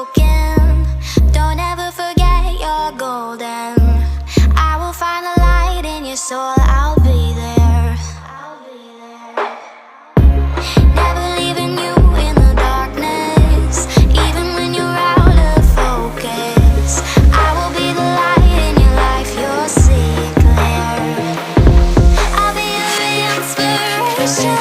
broken, don't ever forget you're golden. I will find the light in your soul, I'll be there. Never leaving you in the darkness, even when you're out of focus. I will be the light in your life, you'll see it clear. I'll be your inspiration,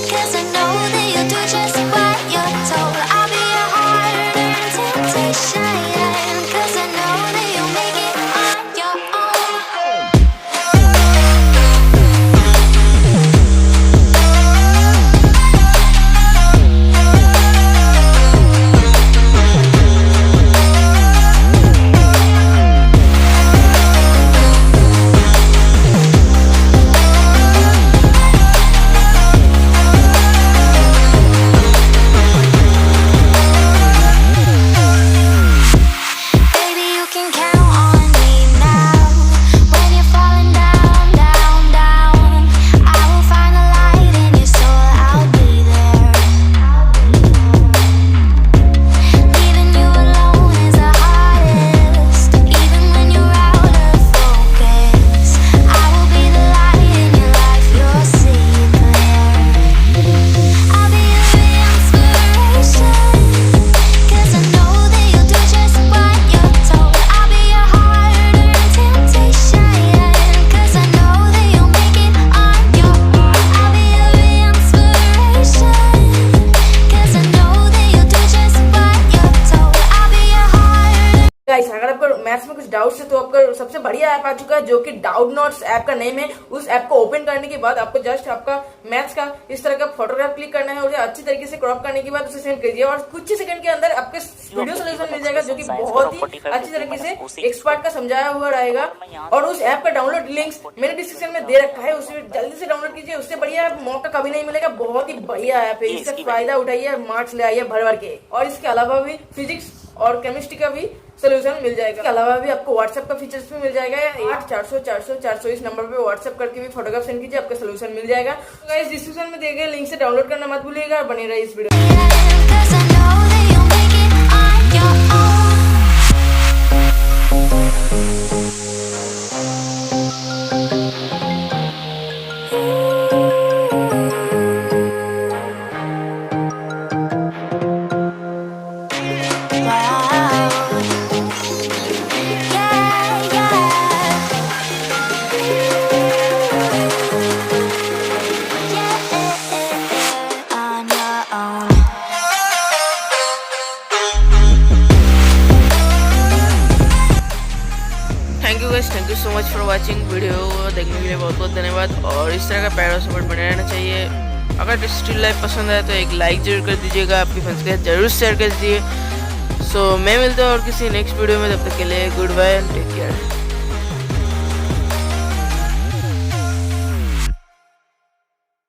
'cause I know that you'll do just what you're told. I'll be your hard-earned temptation, 'cause I know that you'll make it on your own. Baby, you can count on me now. When you're falling down, down, down, I will find the light in your soul, I'll be there. Leaving you alone is the hardest, even when you're out of focus. I will be the light in your life, you'll see it clear. I'll be your inspiration, 'cause I know that you'll do just what you're told. I'll be your hard-earned temptation, 'cause I know that you'll make it on your own. I'll be your inspiration, 'cause I know that you'll do just what you're told. I'll be your hard-earned. Guys, अगर आपको maths में कुछ doubts है तो आपका सबसे बढ़िया app आ चुका है जो कि डाउटनट्स ऐप का नेम है। उस ऐप को ओपन करने के बाद आपको जस्ट आपका मैथ्स का इस तरह का फोटोग्राफ क्लिक करना है और उसे अच्छी तरीके से क्रॉप करने के बाद उसे सेंड कीजिए और कुछ ही सेकंड के अंदर आपके वीडियो सोल्यूशन मिल जाएगा जो कि बहुत ही अच्छी तरीके से एक्सपर्ट का समझाया हुआ रहेगा। और उस ऐप का डाउनलोड लिंक्स मैंने डिस्क्रिप्शन में दे रखा है, उसे जल्दी से डाउनलोड कीजिए। उससे बढ़िया मौका कभी नहीं मिलेगा। बहुत ही बढ़िया ऐप है, इसका फायदा उठाइए, मार्क्स ले आइए भर भर के। और इसके अलावा भी फिजिक्स और केमिस्ट्री का भी सोल्यूशन मिल जाएगा। इसके अलावा भी आपको व्हाट्सएप का फीचर्स भी मिल जाएगा। 8400 इस नंबर पे व्हाट्सएप करके भी फोटोग्राफ सेंड कीजिए, आपका सोल्यूशन मिल जाएगा। तो गाइस, डिस्क्रिप्शन में दिए गए लिंक से डाउनलोड करना मत भूलिएगा। बने रहिए इस video. 'Cause I know that you'll make it on your own. Thank you so much for watching. Video देखने के लिए बहुत बहुत धन्यवाद और इस तरह का प्यारा सपोर्ट बने रहना चाहिए। अगर स्टिल लाइफ पसंद आए तो एक लाइक जरूर कर दीजिएगा, आपके फ्रेंड्स के साथ जरूर शेयर कर दीजिए। सो मैं मिलता हूँ और किसी नेक्स्ट वीडियो में, तब तक के लिए good bye and take care.